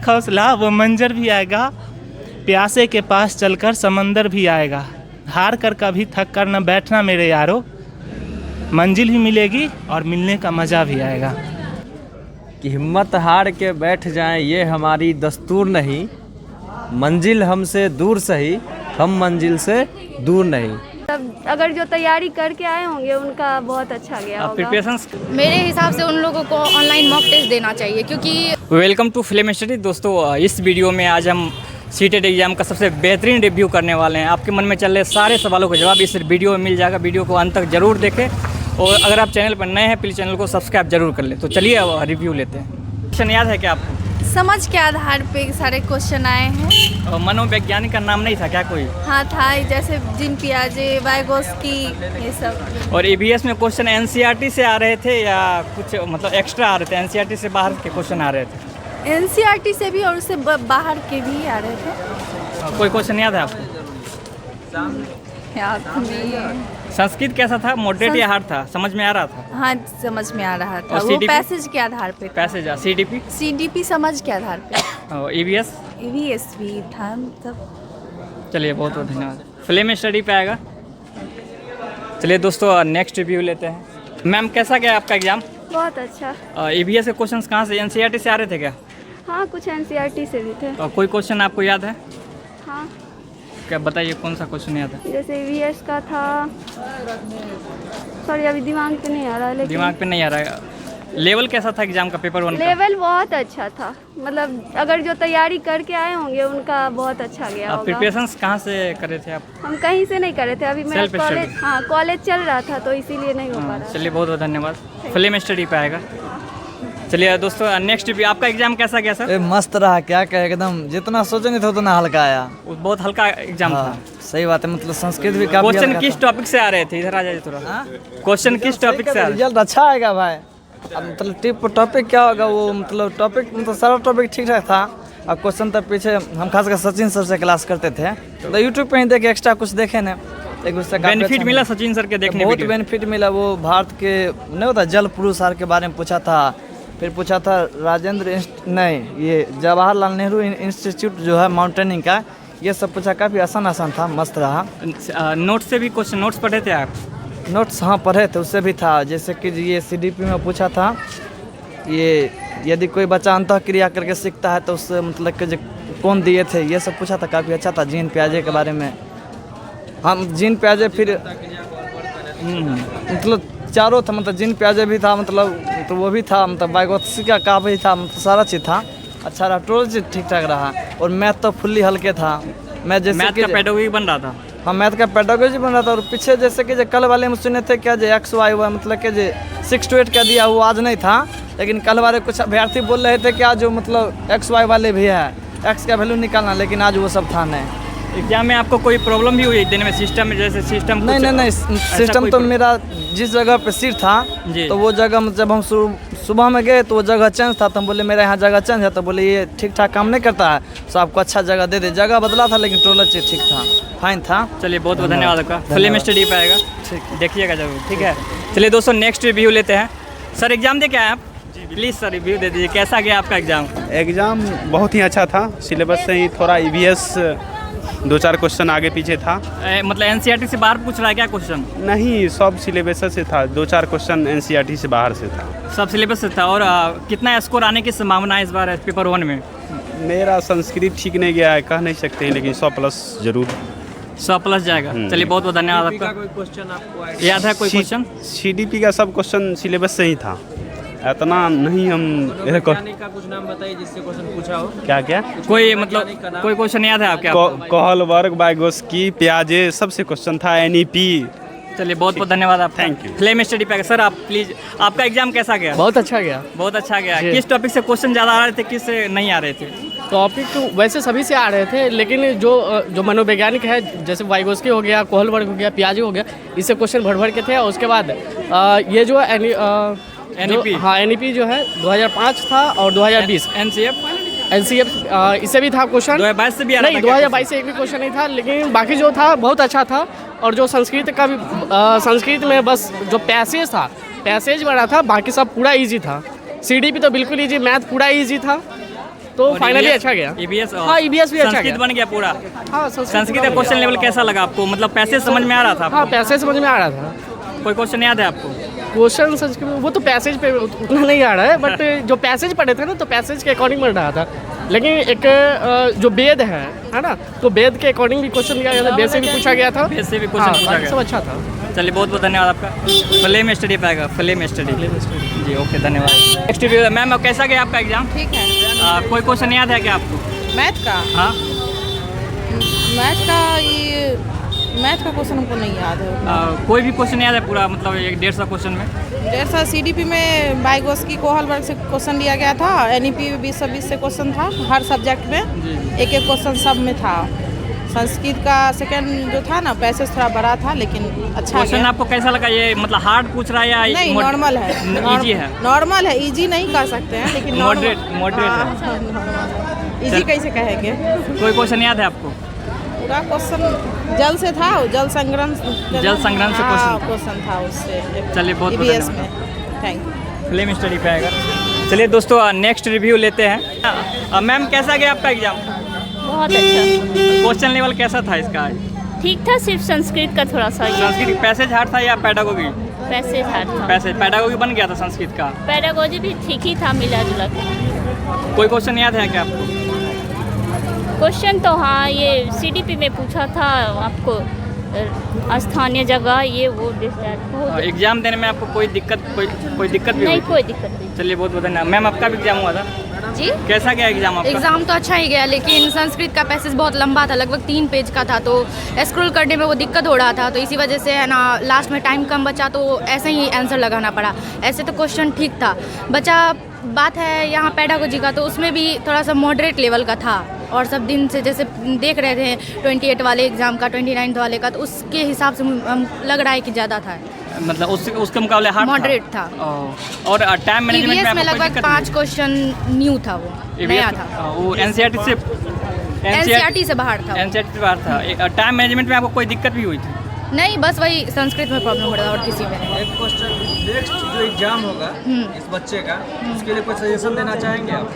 रख हौसला, वो मंजर भी आएगा, प्यासे के पास चलकर समंदर भी आएगा। हार कर कभी थक कर न बैठना मेरे यारो, मंजिल भी मिलेगी और मिलने का मज़ा भी आएगा। कि हिम्मत हार के बैठ जाएं ये हमारी दस्तूर नहीं, मंजिल हमसे दूर सही, हम मंजिल से दूर नहीं। तब अगर जो तैयारी करके आए होंगे उनका बहुत अच्छा गया होगा। प्रिपरेशंस मेरे हिसाब से उन लोगों को ऑनलाइन मॉक टेस्ट देना चाहिए, क्योंकि वेलकम टू फिल्म स्टडी। दोस्तों, इस वीडियो में आज हम सीटेट एग्जाम का सबसे बेहतरीन रिव्यू करने वाले हैं। आपके मन में चल रहे सारे सवालों का जवाब इस वीडियो में मिल जाएगा। वीडियो को अंत तक जरूर देखें और अगर आप चैनल पर नए हैं प्लीज़ चैनल को सब्सक्राइब जरूर कर लें। तो चलिए अब रिव्यू लेते हैं। क्वेश्चन याद है क्या आपको? समझ के आधार पे सारे क्वेश्चन आए हैं। मनोवैज्ञानिक का नाम नहीं था क्या कोई? हाँ था, जैसे जीन पियाजे, वाइगोस्की, ये सब। और EVS में क्वेश्चन NCERT से आ रहे थे या कुछ मतलब एक्स्ट्रा आ रहे थे? NCERT से बाहर के क्वेश्चन आ रहे थे? NCERT से भी और उससे बाहर के भी आ रहे थे। कोई क्वेश्चन याद है आपको? याद नहीं। संस्कृत कैसा था? मॉडरेट या हार्ड था? समझ में आ रहा था? हाँ, समझ में आ रहा था। और वो CDP? पैसेज के आधार पे था। Passage CDP? CDP समझ के आधार पे। और EVS? EVS भी था मतलब। चलिए बहुत बहुत धन्यवाद। फिल्म स्टडी पे आएगा। चलिए दोस्तों नेक्स्ट रिव्यू लेते हैं। मैम कैसा गया आपका एग्जाम? बहुत अच्छा। EVS के क्वेश्चंस कहाँ से? NCERT से आ रहे थे क्या? हाँ, कुछ NCERT से भी थे। और कोई क्वेश्चन आपको याद है? हाँ, क्या बताइए कौन सा क्वेश्चन याद है? जैसे EVS का था, सॉरी अभी दिमाग पे नहीं आ रहा, लेकिन दिमाग पे नहीं आ रहा है। लेवल कैसा था एग्जाम का, पेपर 1 का? लेवल बहुत अच्छा था। मतलब अगर जो तैयारी करके आए होंगे उनका बहुत अच्छा गया होगा। प्रिपरेशंस कहाँ से करे थे आप? हम कहीं से नहीं कर रहे थे, अभी मेरा Self कॉलेज, study? हाँ कॉलेज चल रहा था तो इसीलिए नहीं हो पा रहा। चलिए बहुत बहुत धन्यवाद। फिल्म स्टडी पे आएगा। चलिए दोस्तों नेक्स्ट रिव्यू। आपका एग्जाम कैसा गया सर? मस्त रहा, क्या कहे, एकदम जितना सोचे नहीं था उतना हल्का आया। बहुत हल्का एग्जाम था। सही बात है, मतलब संस्कृत भी काफी क्वेश्चन हल्का किस था। टॉपिक से आ रहे थे? इधर आ जाइए थोड़ा। क्वेश्चन किस टॉपिक से आ रहे थे? रिजल्ट अच्छा आएगा भाई। अब मतलब टॉपिक क्या होगा वो, मतलब टॉपिक मतलब सारा टॉपिक ठीक ठाक था। अब क्वेश्चन तक पीछे हम खासकर सचिन सर से क्लास करते थे, तो यूट्यूब पे ही देखे, एक्स्ट्रा कुछ देखे ना, एक उससे बेनिफिट मिला सचिन सर के देखने? बहुत बेनिफिट मिला। वो भारत के नहीं होता जल पुरुष सर के बारे में पूछा था, फिर पूछा था ये जवाहरलाल नेहरू इंस्टीट्यूट जो है माउंटेनिंग का, ये सब पूछा। काफ़ी आसान था, मस्त रहा। नोट्स से भी क्वेश्चन नोट्स पढ़े थे आप? नोट्स हाँ पढ़े थे, उससे भी था। जैसे कि ये CDP में पूछा था, ये यदि कोई बच्चा अंतःक्रिया करके सीखता है तो उससे मतलब कि कौन दिए थे, ये सब पूछा था। काफ़ी अच्छा था। जीन पियाजे के बारे में, हम जीन पियाजे, फिर मतलब चारों था, मतलब जीन पियाजे भी था, मतलब तो वो भी था, मतलब वाइगोत्स्की का भी था, मतलब सारा चीज़ था। अच्छा रहा, टोटल चीज़ ठीक ठाक रहा। और मैथ तो फुल्ली हल्के था। मैथ का पेडागोजी बन रहा था। हाँ, मैथ का पेडागोजी बन रहा था। और पीछे जैसे कि कल वाले में सुने थे क्या, जो XY हुआ, मतलब कि जो 6 to 8 का दिया वो आज नहीं था, लेकिन कल वाले कुछ अभ्यर्थी बोल रहे थे क्या जो मतलब XY वाले भी है, X का वैल्यू निकालना, लेकिन आज वो सब था नहीं। एग्जाम में आपको कोई प्रॉब्लम भी हुई देने में? सिस्टम में जैसे सिस्टम नहीं, सिस्टम तो मेरा जिस जगह पे सीट था तो वो जगह जब हम सुबह में गए तो वो जगह चेंज था, तो हम बोले मेरा यहाँ जगह चेंज है, तो बोले ये ठीक ठाक काम नहीं करता है, तो आपको अच्छा जगह दे दे। जगह बदला था लेकिन टोटल चीज़ ठीक था, फाइन था। चलिए बहुत बहुत धन्यवाद आपका। फिल्म स्टडी पे आएगा, देखिएगा जरूर, ठीक है। चलिए दोस्तों नेक्स्ट रिव्यू लेते हैं। सर एग्जाम दे के आए आप? प्लीज़ सर रिव्यू दे दीजिए, कैसा गया आपका एग्जाम? एग्ज़ाम बहुत ही अच्छा था। सिलेबस से ही थोड़ा EVS 2-4 क्वेश्चन आगे पीछे था। मतलब NCERT से बाहर पूछ रहा है क्या क्वेश्चन? नहीं, सब सिलेबस से था। 2-4 क्वेश्चन NCERT से बाहर से था। सब सिलेबस से था। और कितना स्कोर आने की संभावना है इस बार पेपर 1 में? मेरा संस्कृत ठीक नहीं गया है, कह नहीं सकते हैं, लेकिन 100+ जरूर। 100+ जाएगा। चलिए बहुत बहुत धन्यवाद आपका। कोई क्वेश्चन आपको याद है कोई क्वेश्चन? CDP का सब क्वेश्चन सिलेबस से ही था, इतना नहीं। हम का कुछ नाम बताइए जिससे क्वेश्चन पूछा हो। क्या कोई मतलब कोई क्वेश्चन याद है आपके? कोहलबर्ग, वाइगोस्की, पियाजे, सबसे क्वेश्चन था। NEP। चलिए बहुत बहुत धन्यवाद आप। Thank you. फिल्म स्टडी पे सर आप प्लीज, आपका एग्जाम कैसा गया? बहुत अच्छा गया। बहुत अच्छा गया। किस टॉपिक से क्वेश्चन ज़्यादा आ रहे थे, किस से नहीं आ रहे थे? टॉपिक वैसे सभी से आ रहे थे, लेकिन जो मनोवैज्ञानिक है, जैसे वाइगोस्की हो गया, कोहलबर्ग हो गया, पियाजे हो गया, इससे क्वेश्चन भर के थे। और उसके बाद ये जो NEP, हाँ NEP जो है 2005 था और 2020 NCF इससे भी था क्वेश्चन। 2022 से भी आ रहा था? नहीं, 2022 से एक भी क्वेश्चन नहीं था, लेकिन बाकी जो था बहुत अच्छा था। और जो संस्कृत का भी संस्कृत में बस जो पैसेज बना था, बाकी सब पूरा इजी था। CDP तो बिल्कुल इजी, मैथ पूरा इजी था। तो और फाइनली EVS अच्छा गया। EVS हाँ, EVS भी अच्छा संस्कृत गया। बन गया पूरा। हाँ, संस्कृत का क्वेश्चन लेवल कैसा लगा आपको? मतलब पैसेज समझ में आ रहा था हाँ, आपको? पैसेज समझ में आ रहा था। कोई क्वेश्चन याद है आपको? क्वेश्चन संस्कृत वो तो पैसेज पे उतना नहीं आ रहा है, बट जो पैसेज पढ़े थे ना तो पैसेज के अकॉर्डिंग पढ़ रहा था। लेकिन एक जो वेद है ना, तो वेद के अकॉर्डिंग भी क्वेश्चन दिया गया था, वेद से भी पूछा गया था। वेद से भी क्वेश्चन पूछा बाकी गया। सब अच्छा था। चलिए बहुत बहुत धन्यवाद आपका। फ्लेम स्टडी पाएगा, फ्लेम स्टडी जी, ओके धन्यवाद। नेक्स्ट रिव्यू मैम, कैसा गया आपका एग्जाम? ठीक है। कोई क्वेश्चन याद है क्या आपको? मैथ का हाँ, मैथ का क्वेश्चन हमको नहीं याद है। कोई भी क्वेश्चन याद है पूरा, मतलब 150 क्वेश्चन में? 150 CDP में बाइगोस्की कोहलबर्ग से क्वेश्चन लिया गया था। NEP 2020 से क्वेश्चन था, हर सब्जेक्ट में एक एक क्वेश्चन सब में था। संस्कृत का सेकंड जो था ना, पैसेज थोड़ा बड़ा था लेकिन अच्छा क्वेश्चन गया। आपको कैसा लगा? ये मतलब हार्ड पूछ रहा है या नहीं, नॉर्मल है। इजी है? नॉर्मल है, इजी नहीं कर सकते हैं लेकिन मॉडरेट है। इजी कैसे कहेंगे? कोई क्वेश्चन याद है आपको? पूरा क्वेश्चन जल से था, जल संग्रहण से क्वेश्चन था उससे। चलिए बहुत बहुत EVS धन्यवाद। में। Thank you. फिल्म स्टडी पे आएगा। चलिए दोस्तों, नेक्स्ट रिव्यू लेते हैं। मैम कैसा गया आपका एग्जाम? बहुत अच्छा, क्वेश्चन लेवल कैसा था इसका? ठीक था। सिर्फ संस्कृत का थोड़ा सा संस्कृत पैसेज हार्ड था या पैडागोगी? पैसेज हार्ड था। पैसेज पैडागोगी बन गया था संस्कृत का। पैडागोजी भी ठीक ही था, मिला जुला के। कोई क्वेश्चन याद है क्या आपको? क्वेश्चन तो हाँ, ये CDP में पूछा था आपको, स्थानीय जगह ये वो बहुत एग्जाम देने में आपको कोई दिक्कत भी नहीं, हुई? कोई दिक्कत नहीं। चलिए बहुत बहुत धन्यवाद। मैम आपका भी एग्जाम हुआ था? जी, कैसा गया एग्जाम आपका? एग्ज़ाम तो अच्छा ही गया, लेकिन संस्कृत का पैसेज बहुत लंबा था, लगभग 3 पेज का था, तो स्क्रॉल करने में वो दिक्कत हो रहा था, तो इसी वजह से है ना, लास्ट में टाइम कम बचा तो ऐसे ही आंसर लगाना पड़ा। ऐसे तो क्वेश्चन ठीक था, बचा बात है यहाँ पेडागोजी का, तो उसमें भी थोड़ा सा मॉडरेट लेवल का था। और सब दिन से जैसे देख रहे थे 28 वाले एग्ज़ाम का, 29 वाले का, तो उसके हिसाब से लग रहा है कि ज़्यादा था। मतलब उसके मुकाबले हार्ड मॉडरेट था। और टाइम मैनेजमेंट EVS में आपको कोई लगभग दिक्कत 5 क्वेश्चन न्यू था, वो नया था। वो NCERT से बाहर था। NCERT से बाहर था। टाइम मैनेजमेंट में आपको कोई दिक्कत भी हुई थी? नहीं, बस वही संस्कृत में प्रॉब्लम हो रहा था और किसी में नहीं। एक क्वेश्चन, नेक्स्ट जो एग्जाम होगा इस बच्चे का, उसके लिए कोई सजेशन देना चाहेंगे आप?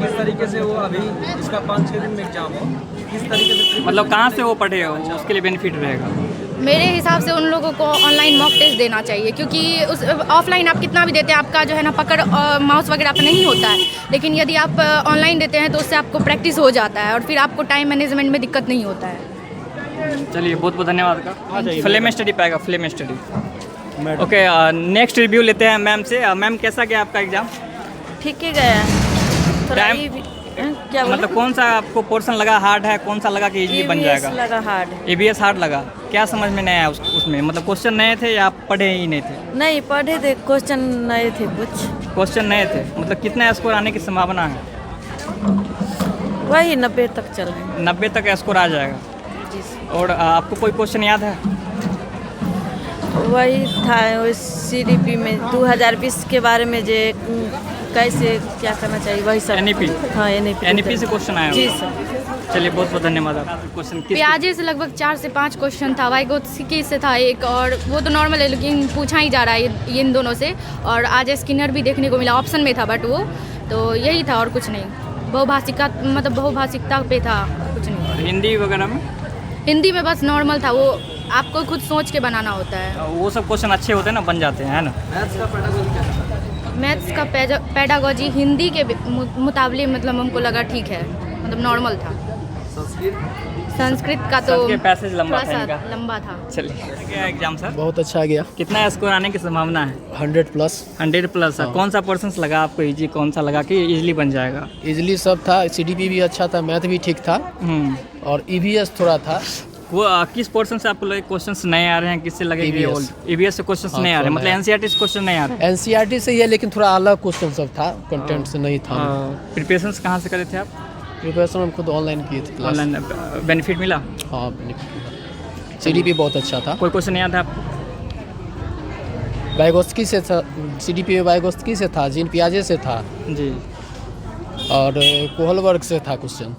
किस तरीके से वो अभी इसका 5-6 दिन में एग्जाम हो, किस तरीके से मतलब कहाँ से वो पढ़े हो, उसके लिए बेनिफिट रहेगा? मेरे हिसाब से उन लोगों को ऑनलाइन मॉक टेस्ट देना चाहिए, क्योंकि उस ऑफलाइन आप कितना भी देते हैं, आपका जो है ना पकड़ माउस वगैरह आपका नहीं होता है, लेकिन यदि आप ऑनलाइन देते हैं तो उससे आपको प्रैक्टिस हो जाता है और फिर आपको टाइम मैनेजमेंट में दिक्कत नहीं होता है। चलिए बहुत बहुत धन्यवाद का। फिल्म स्टडी पाएगा, film study. Okay, next review लेते हैं मैम से। मैम कैसा गया आपका एग्जाम? ठीक ही गया। टाइम क्या मतलब कौन सा आपको पोर्शन लगा हार्ड है, कौन सा लगा कि इजीली बन जाएगा? लगा हार्ड। EVS हार्ड लगा। क्या समझ में नहीं आया उसमें? मतलब क्वेश्चन नए थे या आप पढ़े ही नहीं थे? नहीं पढ़े थे, क्वेश्चन नए थे कुछ। क्वेश्चन नए थे, मतलब कितना स्कोर आने की संभावना है? वही 90 तक चल रहे हैं। 90 तक स्कोर आ जाएगा। और आपको कोई क्वेश्चन याद है? वही था CDP में 2020 के बारे में, जे कैसे क्या करना चाहिए वही सब। NEP? हाँ, NEP से क्वेश्चन आया जी होगा। सर। चलिए बहुत बहुत धन्यवाद। आपका क्वेश्चन प्याजे से लगभग 4 से 5 क्वेश्चन था, वाइगोत्स्की से था एक, और वो तो नॉर्मल है लेकिन पूछा ही जा रहा है ये इन दोनों से। और आज स्किनर भी देखने को मिला, ऑप्शन में था, बट वो तो यही था और कुछ नहीं। बहुभाषिकता पे था, कुछ नहीं। हिंदी वगैरह में? हिंदी में बस नॉर्मल था, वो आपको खुद सोच के बनाना होता है। वो सब क्वेश्चन अच्छे होते हैं ना, बन जाते हैं, है ना? मैथ्स का पेडागोजी हिंदी के मुताबिक मतलब हमको लगा ठीक है, मतलब नॉर्मल था। संस्कृत का तो पैसेज लंबा थोड़ा था सा इनका। लंबा था। चलिए, क्या एग्जाम सर? बहुत अच्छा गया, कितना स्कोर आने की संभावना है? 100+। 100+। कौन सा पोर्शन लगा आपको इजी, कौन सा लगा कि इजीली बन जाएगा? इजली सब था, CDP भी अच्छा था, मैथ भी ठीक था, और EVS थोड़ा था। वो किस पोर्शन से आपको लगे क्वेश्चंस नए आ रहे हैं, किससे लगे कि EVS EVS से क्वेश्चंस नए आ रहे हैं? मतलब NCERT से क्वेश्चन नहीं आ रहे? NCERT से ही है, लेकिन थोड़ा अलग क्वेश्चन सब था, कंटेंट से नहीं था। प्रिपरेशंस कहाँ से करे थे आप? प्रिपरेशन हम खुद ऑनलाइन किए थे, क्लास। ऑनलाइन बेनिफिट मिला? हाँ, बेनिफिट। CDP बहुत अच्छा था। कोई क्वेश्चन याद है आपको? वाइगोत्स्की से था, CDP में वाइगोत्स्की से था, जीन पियाजे से था, जी। और कोहलबर्ग से था क्वेश्चन।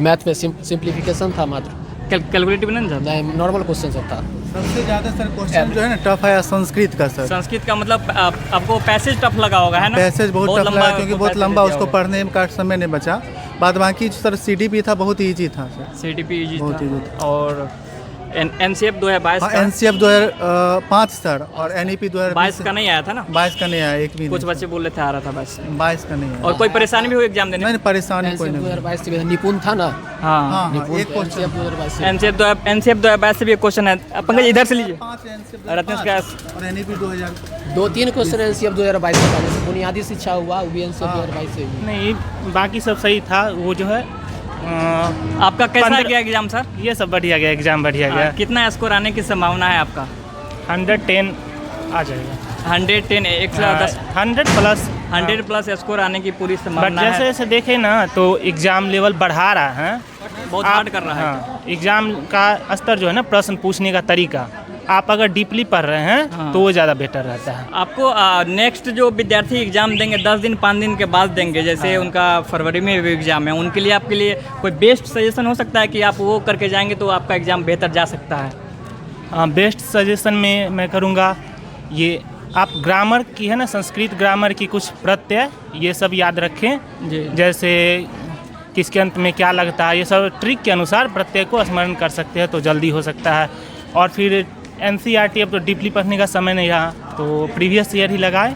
मैथ में सिंप्लीफिकेशन था मात्र। कैलकुलेटिव नहीं था? नहीं, नॉर्मल क्वेश्चन सब था। सबसे ज़्यादा सर क्वेश्चन जो है ना टफ है संस्कृत का सर। संस्कृत का मतलब आपको पैसेज टफ लगा होगा, है ना? पैसेज बहुत टफ लगा क्योंकि बहुत लंबा, उसको होगा। पढ़ने का समय नहीं बचा। बाद बाकी सर CDP था, बहुत ईजी था सर। CDP इजी बहुत easy था। और NCF 2022 का? NCF 2005 सर, और NEP 22 का नहीं आया था ना? 22 का नहीं आया, एक भी कुछ नहीं। बच्चे बोल रहे थे आ रहा था बस। 22 का नहीं आया। और कोई परेशानी भी हुई एग्जाम देने में? नहीं, परेशानी कोई नहीं। 2022 से निपुण था ना। हाँ, हाँ, निपुण एक क्वेश्चन 2022 NCF 2022 से भी एक क्वेश्चन है। पंकज इधर से लीजिए। 5 NCF रत्नेश का 2005 और NEP 2000। 2-3 क्वेश्चन NCF 2022 का था, जैसे बुनियादी शिक्षा हुआ, वो भी NCF 2022 से हुआ। नहीं, बाकी सब सही था। वो जो है आपका कैसा गया एग्जाम सर? ये सब बढ़िया गया, एग्ज़ाम बढ़िया गया। कितना स्कोर आने की संभावना है आपका? 110 आ जाएगा। 110 110 100 प्लस 100 प्लस स्कोर आने की पूरी बट संभावना जैसे है। जैसे देखे ना तो एग्ज़ाम लेवल बढ़ा रहा है, बहुत हार्ड कर रहा है। हाँ, एग्ज़ाम का स्तर जो है ना, प्रश्न पूछने का तरीका, आप अगर डीपली पढ़ रहे हैं हाँ। तो वो ज़्यादा बेटर रहता है। आपको नेक्स्ट जो विद्यार्थी एग्जाम देंगे 10 दिन 5 दिन के बाद देंगे, जैसे उनका फरवरी में भी एग्जाम है, उनके लिए आपके लिए कोई बेस्ट सजेशन हो सकता है कि आप वो करके जाएंगे तो आपका एग्जाम बेहतर जा सकता है? हाँ, बेस्ट सजेशन में मैं करूँगा ये, आप ग्रामर की है ना, संस्कृत ग्रामर की कुछ प्रत्यय ये सब याद रखें। जी। जैसे किसके अंत में क्या लगता है, ये सब ट्रिक के अनुसार प्रत्यय को स्मरण कर सकते हैं तो जल्दी हो सकता है। और फिर NCERT अब तो डीपली पढ़ने का समय नहीं रहा तो प्रीवियस ईयर ही लगाए।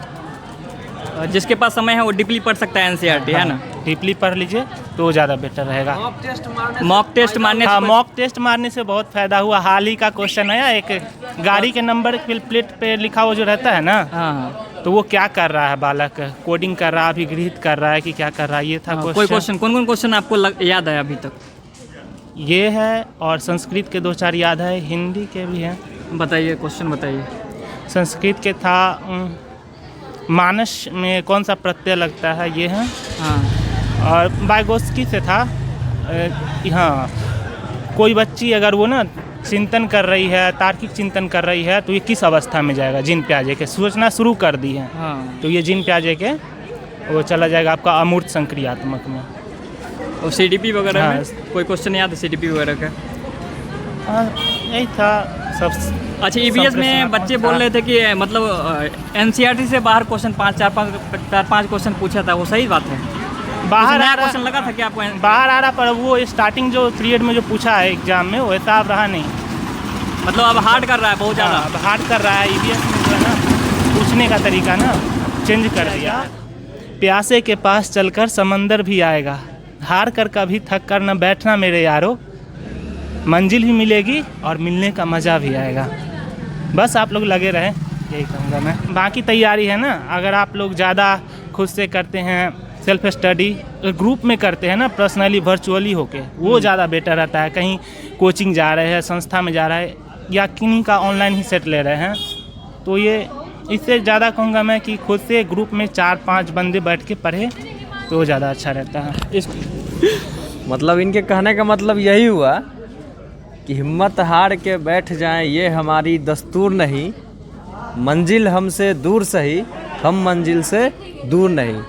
जिसके पास समय है वो डीपली पढ़ सकता है NCERT, है ना? डीपली पढ़ लीजिए तो ज़्यादा बेटर रहेगा। मॉक टेस्ट मारने हाँ, से मॉक टेस्ट मारने से बहुत फ़ायदा हुआ। हाल ही का क्वेश्चन है, एक गाड़ी के नंबर प्लेट पे लिखा हुआ जो रहता है ना, हाँ, तो वो क्या कर रहा है बालक, कोडिंग कर रहा है, अभिगृहित कर रहा है कि क्या कर रहा है, ये था कोई क्वेश्चन। क्वेश्चन कौन क्वेश्चन आपको याद है अभी तक? ये है, और संस्कृत के 2-4 याद है, हिंदी के भी हैं। बताइए, क्वेश्चन बताइए। संस्कृत के था मानस में कौन सा प्रत्यय लगता है, ये है। हाँ, और वाइगोत्स्की से था हाँ, कोई बच्ची अगर वो ना चिंतन कर रही है, तार्किक चिंतन कर रही है तो ये किस अवस्था में जाएगा, जिन प्याजे के सोचना शुरू कर दी है हाँ। तो ये जिन प्याजे के वो चला जाएगा आपका अमूर्त संक्रियात्मक में। और CDP वगैरह हाँ। में कोई क्वेश्चन याद है CDP वगैरह का? हाँ, यही था सब। अच्छा, EVS में बच्चे बोल रहे थे कि मतलब NCERT से बाहर क्वेश्चन 4-5 क्वेश्चन पूछा था, वो सही बात है? बाहर आ क्वेश्चन रहा, लगा था कि आपको? बाहर आ रहा, पर वो स्टार्टिंग जो पीरियड में जो पूछा है एग्जाम में वो हिसाब रहा नहीं। मतलब अब हार्ड कर रहा है बहुत ज़्यादा? अब हार्ड कर रहा है। EVS में जो है ना, पूछने का तरीका ना चेंज कर दिया। प्यासे के पास चलकर समंदर भी आएगा, हार कर कभी थक कर न बैठना मेरे यारो, मंजिल भी मिलेगी और मिलने का मज़ा भी आएगा। बस आप लोग लगे रहें, यही कहूँगा मैं। बाकी तैयारी है ना, अगर आप लोग ज़्यादा खुद से करते हैं, सेल्फ स्टडी ग्रुप में करते हैं ना, पर्सनली वर्चुअली होके, वो ज़्यादा बेटर रहता है। कहीं कोचिंग जा रहे हैं, संस्था में जा रहे हैं, या किन्हीं का ऑनलाइन ही सेट ले रहे हैं, तो ये इससे ज़्यादा कहूँगा मैं कि खुद से ग्रुप में 4-5 बंदे बैठ के पढ़े तो ज़्यादा अच्छा रहता है। मतलब इनके कहने का मतलब यही हुआ कि हिम्मत हार के बैठ जाएं ये हमारी दस्तूर नहीं, मंजिल हमसे दूर सही, हम मंजिल से दूर नहीं।